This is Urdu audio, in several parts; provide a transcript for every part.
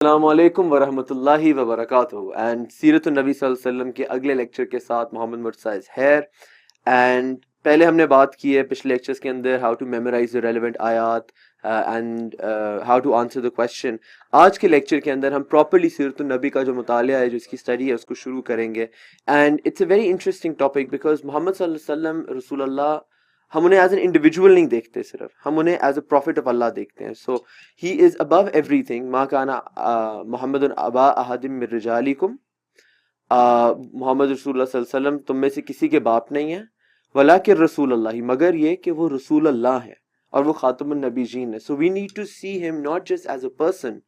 السلام علیکم ورحمۃ اللہ وبرکاتہ اینڈ سیرت النبی صلی اللہ علیہ وسلم کے اگلے لیکچر کے ساتھ محمد مرتضیٰ ہے. اینڈ پہلے ہم نے بات کی ہے پچھلے لیکچرز کے اندر ہاؤ ٹو میمورائز ریلیونٹ آیات and how to answer the question. آج کے لیکچر کے اندر ہم پراپرلی سیرت النبی کا جو مطالعہ ہے، جو اس کی اسٹڈی ہے، اس کو شروع کریں گے. And it's a very interesting topic because Muhammad صلی اللہ علیہ وسلم رسول اللہ، ہم انہیں ایز این انڈیویجول نہیں دیکھتے، صرف ہم انہیں ایز اے پروفٹ آف اللہ دیکھتے ہیں. سو he is above every thing. ما کان محمد ابا احد من رجالکم، محمد رسول اللہ صلی اللہ علیہ وسلم تم میں سے کسی کے باپ نہیں ہے. ولیکن رسول اللہ، مگر یہ کہ وہ رسول اللہ ہے اور وہ خاتم النبیین ہے. سو وی نیڈ ٹو سی ہم not just as a person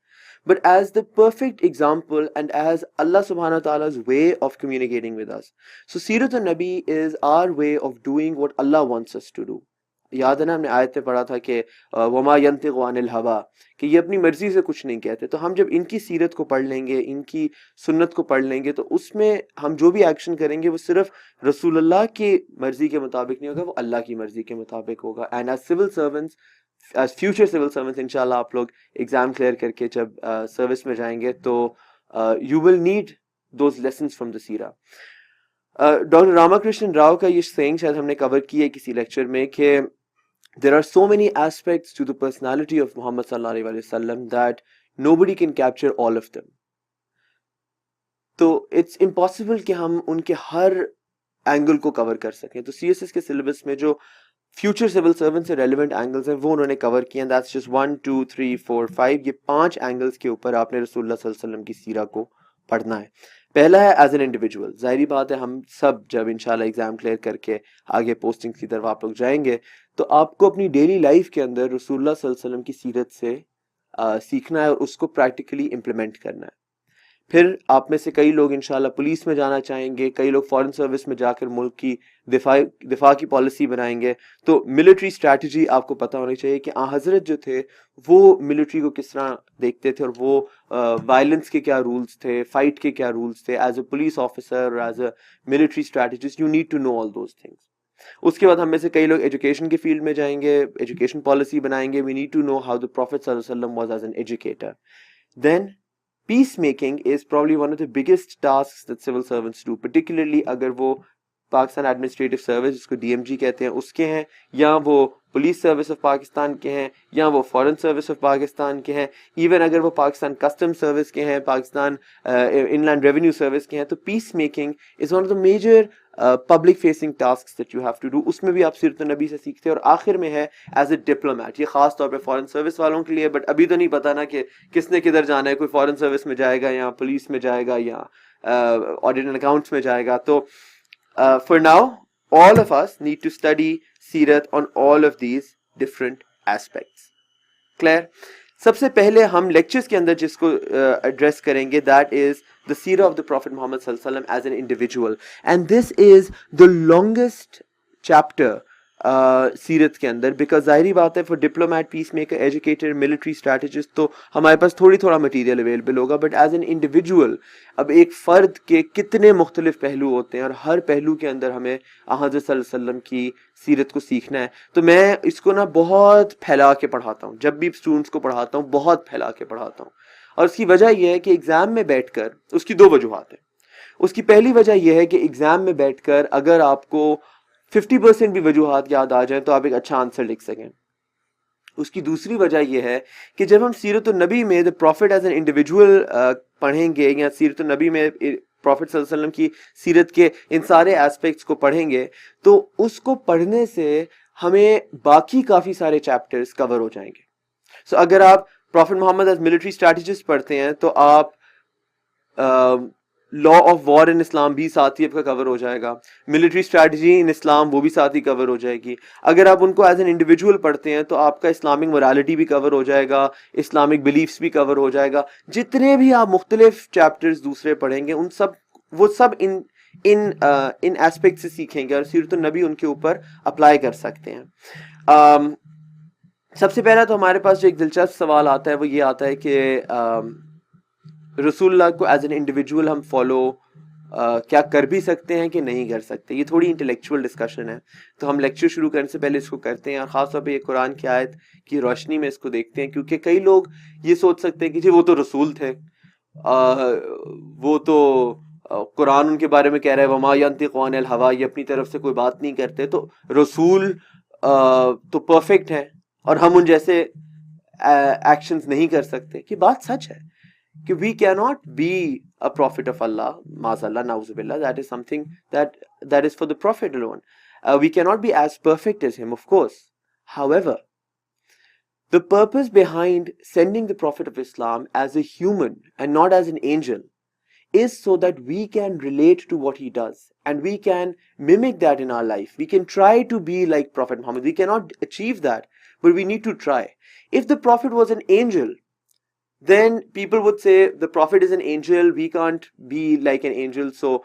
but as the perfect example and as Allah subhanahu wa ta'ala's way of communicating with us. So Sirat al-Nabi is our way of doing what Allah wants us to do. یاد ہے نا، ہم نے آیت میں پڑھا تھا کہ وما ينطق عن الهوى، کہ یہ اپنی مرضی سے کچھ نہیں کہتے. تو ہم جب ان کی سیرت کو پڑھ لیں گے، ان کی سنت کو پڑھ لیں گے، تو اس میں ہم جو بھی ایکشن کریں گے وہ صرف رسول اللہ کی مرضی کے مطابق نہیں ہوگا، وہ اللہ کی مرضی کے مطابق ہوگا. And as civil servants, as future civil servants, انشاءاللہ آپ لوگ ایگزام کلیئر کر کے جب سروس میں جائیں گے تو you will need those lessons from the سیرا. ڈاکٹر راما کرشن راؤ کا یہ سینگ شاید ہم نے کور کی ہے کسی لیکچر میں کہ there are so many aspects to the personality of Muhammad صلی اللہ علیہ وسلم that nobody can capture all of them. تو اٹس امپاسبل کہ ہم ان کے ہر اینگل کو کور کر سکیں. تو سی ایس ایس کے سلیبس میں جو فیوچر سول سرونٹ سے ریلیونٹ اینگلز ہیں وہ انہوں نے کور کیے ہیں. That's just 1 2 3 4 5. یہ 5 اینگلز کے اوپر آپ نے رسول اللہ صلی اللہ علیہ وسلم کی سیرہ کو پڑھنا ہے. پہلا ہے ایز این انڈیویجول. ظاہری بات ہے ہم سب جب انشاءاللہ ایگزام کلیئر کر کے آگے پوسٹنگ کی طرف آپ لوگ جائیں گے تو آپ کو اپنی ڈیلی لائف کے اندر رسول اللہ صلی اللہ علیہ وسلم کی سیرت سے سیکھنا ہے اور اس کو پریکٹیکلی امپلیمنٹ کرنا ہے. پھر آپ میں سے کئی لوگ انشاءاللہ پولیس میں جانا چاہیں گے، کئی لوگ فارن سروس میں جا کر ملک کی دفاع کی پالیسی بنائیں گے. تو ملٹری اسٹریٹجی آپ کو پتہ ہونی چاہیے کہ حضرت جو تھے وہ ملٹری کو کس طرح دیکھتے تھے اور وہ وائلنس کے کیا رولز تھے، فائٹ کے کیا رولز تھے. ایز اے پولیس آفیسر اور as a military strategist you need to know all those things. اس کے بعد ہم میں سے کئی لوگ ایجوکیشن کے فیلڈ میں جائیں گے، ایجوکیشن پالیسی بنائیں گے. We need to know how the prophet صلی اللہ علیہ وسلم was as an educator. Then peacemaking is probably one of the biggest tasks that civil servants do, particularly اگر وہ پاکستان ایڈمنسٹریٹو سروس جس کو DMG کہتے ہیں اس کے ہیں، یا وہ پولیس سروس آف پاکستان کے ہیں، یا وہ فارن سروس آف پاکستان کے ہیں، ایون اگر وہ پاکستان کسٹم سروس کے ہیں، Pakistan inland revenue service کے ہیں. تو peace making is one of the major public facing tasks that you have to do. اس میں بھی آپ سیرت النبی سے سیکھتے ہیں. اور آخر میں ہے ایز اے ڈپلومیٹ. یہ خاص طور پہ فارن سروس والوں کے لیے، بٹ ابھی تو نہیں پتا نا کہ کس نے کدھر جانا ہے. کوئی فارن سروس میں جائے گا یا پولیس میں جائے گا یا آڈٹ اینڈ اکاؤنٹس میں جائے گا. تو for now all of us need to study سیرت on all of these different aspects. Clear? سب سے پہلے ہم لیکچرز کے اندر جس کو ایڈریس کریں گے that is the seerah of the Prophet Muhammad صلی اللہ علیہ وسلم as an individual, and this is the longest chapter سیرت کے اندر, بیکاز ظاہری بات ہے فور ڈپلومیٹ، پیس میکر، ایجوکیٹر، ملٹری اسٹریٹجسٹ تو ہمارے پاس تھوڑا مٹیریل اویلیبل ہوگا. بٹ ایز این انڈیویجول اب ایک فرد کے کتنے مختلف پہلو ہوتے ہیں اور ہر پہلو کے اندر ہمیں حضرت صلی اللہ علیہ وسلم کی سیرت کو سیکھنا ہے. تو میں اس کو نا بہت پھیلا کے پڑھاتا ہوں. جب بھی اسٹوڈنٹس کو پڑھاتا ہوں بہت پھیلا کے پڑھاتا ہوں. اور اس کی وجہ یہ ہے کہ ایگزام میں بیٹھ کر اس کی دو وجوہات ہیں. اس کی پہلی وجہ یہ ہے کہ ایگزام میں بیٹھ کر اگر آپ کو 50% بھی وجوہات یاد آ جائیں تو آپ ایک اچھا آنسر لکھ سکیں. اس کی دوسری وجہ یہ ہے کہ جب ہم سیرت النبی میں دا پروفٹ ایز این انڈیویجول پڑھیں گے، یا سیرت النبی میں پروفٹ صلی اللہ علیہ وسلم کی سیرت کے ان سارے ایسپیکٹس کو پڑھیں گے، تو اس کو پڑھنے سے ہمیں باقی کافی سارے چیپٹرز کور ہو جائیں گے. سو اگر آپ پروفٹ محمد ایز ملٹری اسٹریٹجسٹ پڑھتے ہیں تو آپ لا آف وار ان اسلام بھی ساتھ ہی آپ کا کور ہو جائے گا، ملٹری اسٹریٹجی ان اسلام وہ بھی ساتھ ہی کور ہو جائے گی. اگر آپ ان کو ایز این انڈیویجول پڑھتے ہیں تو آپ کا اسلامک مورالٹی بھی کور ہو جائے گا، اسلامک بلیفس بھی کور ہو جائے گا. جتنے بھی آپ مختلف چیپٹرز دوسرے پڑھیں گے وہ سب ان ایسپیکٹ سے سیکھیں گے اور سیرت النبی ان کے اوپر اپلائی کر سکتے ہیں. سب سے پہلا تو ہمارے پاس جو ایک دلچسپ سوال آتا ہے وہ یہ آتا ہے کہ رسول اللہ کو ایز این انڈیویجول ہم فالو کیا کر بھی سکتے ہیں کہ نہیں کر سکتے. یہ تھوڑی انٹلیکچوئل ڈسکشن ہے, تو ہم لیکچر شروع کرنے سے پہلے اس کو کرتے ہیں, اور خاص طور پہ یہ قرآن کی آیت کی روشنی میں اس کو دیکھتے ہیں, کیونکہ کئی لوگ یہ سوچ سکتے ہیں کہ جی وہ تو رسول تھے, وہ تو قرآن ان کے بارے میں کہہ رہا ہے وما ینطق عن الہوی, یہ اپنی طرف سے کوئی بات نہیں کرتے, تو رسول تو پرفیکٹ ہیں اور ہم ان جیسے ایکشنز نہیں کر سکتے. کہ بات سچ ہے کہ we cannot be a prophet of Allah, maazallah, na'uzubillah, that is something that is for the prophet alone. We cannot be as perfect as him, of course. However, the purpose behind sending the Prophet of Islam as a human and not as an angel is so that we can relate to what he does and we can mimic that in our life. We can try to be like Prophet Muhammad. We cannot achieve that, but we need to try. If the Prophet was an angel, then people would say the Prophet is an angel, we can't be like an angel, so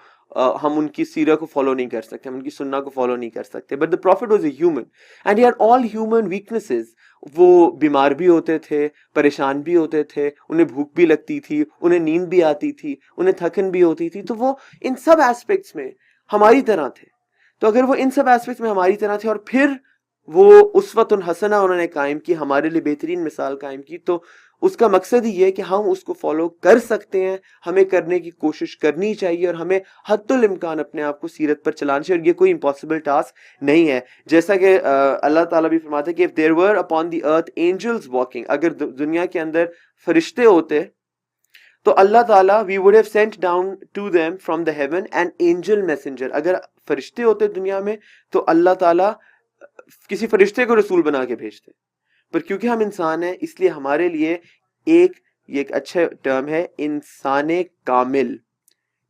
ہم ان کی سیرہ کو فالو نہیں کر سکتے, ہم ان کی سنہ کو فالو نہیں کر سکتے. But the Prophet was a human and he had all human weaknesses. وہ بیمار بھی ہوتے تھے, پریشان بھی ہوتے تھے, انہیں بھوک بھی لگتی تھی, انہیں نیند بھی آتی تھی, انہیں تھکن بھی ہوتی تھی, تو وہ ان سب ایسپیکٹس میں ہماری طرح تھے. تو اگر وہ ان سب ایسپیکٹس میں ہماری طرح تھے اور پھر وہ اسوۃ حسنہ انہوں نے قائم کی, ہمارے لیے بہترین مثال قائم کی, تو اس کا مقصد ہی ہے کہ ہم اس کو فالو کر سکتے ہیں, ہمیں کرنے کی کوشش کرنی چاہیے اور ہمیں حد الامکان اپنے آپ کو سیرت پر چلانا چاہیے. اور یہ کوئی امپاسبل ٹاسک نہیں ہے, جیسا کہ اللہ تعالیٰ بھی فرماتے ہیں کہ if there were upon the earth angels walking, اگر دنیا کے اندر فرشتے ہوتے تو اللہ تعالیٰ we would have sent down to them from the heaven an angel messenger. اگر فرشتے ہوتے دنیا میں تو اللہ تعالیٰ کسی فرشتے کو رسول بنا کے بھیجتے, پر کیونکہ ہم انسان ہیں اس لیے ہمارے لیے یہ ایک اچھا ٹرم ہے انسان کامل,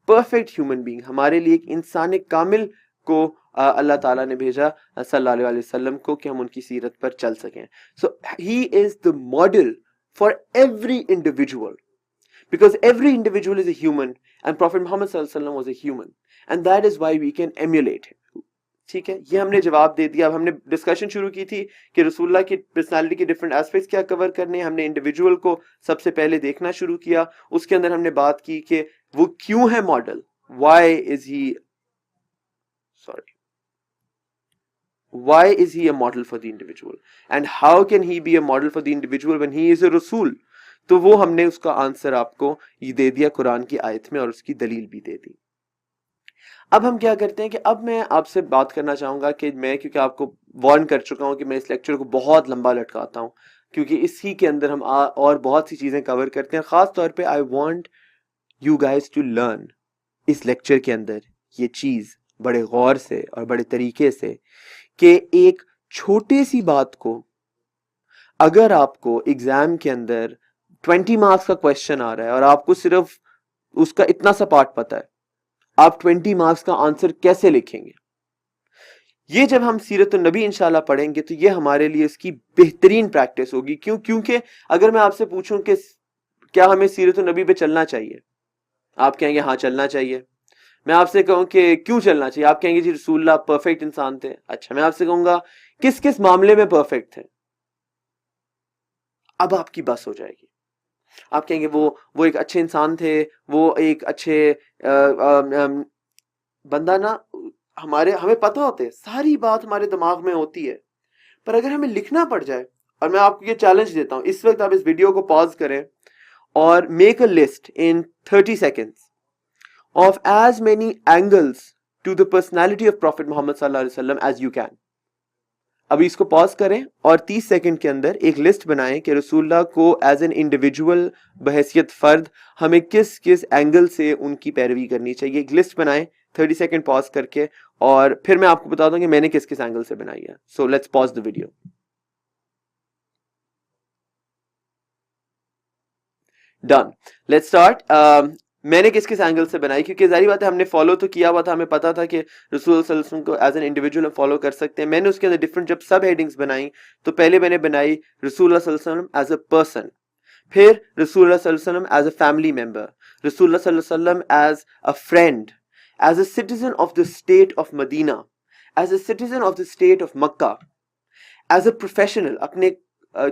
پرفیکٹ ہیومن بینگ. ہمارے لیے ایک انسان کامل کو اللہ تعالیٰ نے بھیجا صلی اللہ علیہ وسلم کو کہ ہم ان کی سیرت پر چل سکیں. So he is the model for every individual, because every individual is a human and Prophet Muhammad sallallahu alaihi wasallam was a human and that is why we can emulate him. ٹھیک ہے, یہ ہم نے جواب دے دیا. اب ہم نے ڈسکشن شروع کی تھی کہ رسول اللہ کی پرسنالٹی کے ڈفرنٹ ایسپیکٹس کیا کور کرنے ہیں. ہم نے انڈیویجول کو سب سے پہلے دیکھنا شروع کیا, اس کے اندر ہم نے بات کی کہ وہ کیوں ہے model, why is he a model for the individual and how can he be a model for the individual when he is a رسول. تو وہ ہم نے اس کا آنسر آپ کو یہ دے دیا قرآن کی آیت میں اور اس کی دلیل بھی دے دی. اب ہم کیا کرتے ہیں کہ اب میں آپ سے بات کرنا چاہوں گا کہ میں کیونکہ آپ کو وارن کر چکا ہوں کہ میں اس لیکچر کو بہت لمبا لٹکاتا ہوں, کیونکہ اسی کے اندر ہم اور بہت سی چیزیں کور کرتے ہیں. خاص طور پہ I want you guys to learn اس لیکچر کے اندر یہ چیز بڑے غور سے اور بڑے طریقے سے کہ ایک چھوٹی سی بات کو اگر آپ کو ایگزام کے اندر 20 مارکس کا کوشچن آ رہا ہے اور آپ کو صرف اس کا اتنا سا پارٹ پتا ہے, آپ 20 مارکس کا آنسر کیسے لکھیں گے؟ یہ جب ہم سیرت النبی انشاءاللہ پڑھیں گے تو یہ ہمارے لیے اس کی بہترین پریکٹس ہوگی. کیونکہ اگر میں آپ سے پوچھوں کہ کیا ہمیں سیرت النبی پہ چلنا چاہیے, آپ کہیں گے ہاں چلنا چاہیے. میں آپ سے کہوں کہ کیوں چلنا چاہیے, آپ کہیں گے جی رسول اللہ پرفیکٹ انسان تھے. اچھا, میں آپ سے کہوں گا کس کس معاملے میں پرفیکٹ تھے, اب آپ کی بس ہو جائے گی. آپ کہیں گے وہ ایک اچھے انسان تھے, وہ ایک اچھے بندہ نا, ہمیں پتہ ہوتے ہیں, ساری بات ہمارے دماغ میں ہوتی ہے, پر اگر ہمیں لکھنا پڑ جائے, اور میں آپ کو یہ چیلنج دیتا ہوں اس وقت آپ اس ویڈیو کو پاز کریں اور make a list in 30 seconds of as many angles to the personality of Prophet Muhammad sallallahu alaihi wasallam as you can. ابھی اس کو پاز کریں اور 30 سیکنڈ کے اندر ایک لسٹ بنائیں کہ رسول اللہ کو ایز این انڈیویجول بحیثیت فرد ہمیں کس کس اینگل سے ان کی پیروی کرنی چاہیے. ایک لسٹ بنائیں 30 سیکنڈ پاز کر کے, اور پھر میں آپ کو بتا دوں کہ میں نے کس کس اینگل سے بنائی ہے. So let's pause the video. Done, let's start. میں نے کس کس اینگل سے بنائی, کیونکہ ظاہری بات ہے ہم نے فالو تو کیا ہوا تھا, ہمیں پتا تھا کہ رسول اللہ صلی اللہ علیہ وسلم کو ایز این انڈیویجول ہم فالو کر سکتے ہیں. میں نے اس کے اندر ڈفرنٹ جب سب ہیڈنگز بنائی تو پہلے میں نے بنائی رسول اللہ صلی اللہ علیہ وسلم ایز اے پرسن, پھر رسول اللہ صلی اللہ علیہ وسلم ایز اے فیملی ممبر, رسول اللہ صلی اللہ علیہ وسلم as a friend, as a citizen of the state of Medina, as a citizen of the state of Mecca, as a professional, اپنے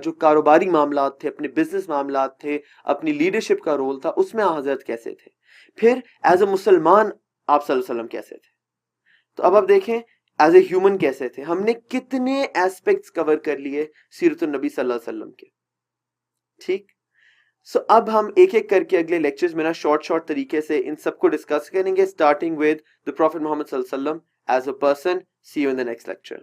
جو کاروباری معاملات تھے, اپنے بزنس معاملات تھے, اپنی لیڈرشپ کا رول تھا, اس میں حضرت کیسے تھے. پھر ایز اے مسلمان آپ صلی اللہ علیہ وسلم کیسے تھے. تو اب آپ دیکھیں ایز اے ہیومن کیسے تھے. ہم نے کتنے ایسپیکٹس کور کر لیے سیرت النبی صلی اللہ علیہ وسلم کے. ٹھیک. سو اب ہم ایک ایک کر کے اگلے لیکچرز میں نا شارٹ طریقے سے ان سب کو ڈسکس کریں گے, starting with the Prophet Muhammad صلی اللہ علیہ وسلم as a person. See you in the next lecture.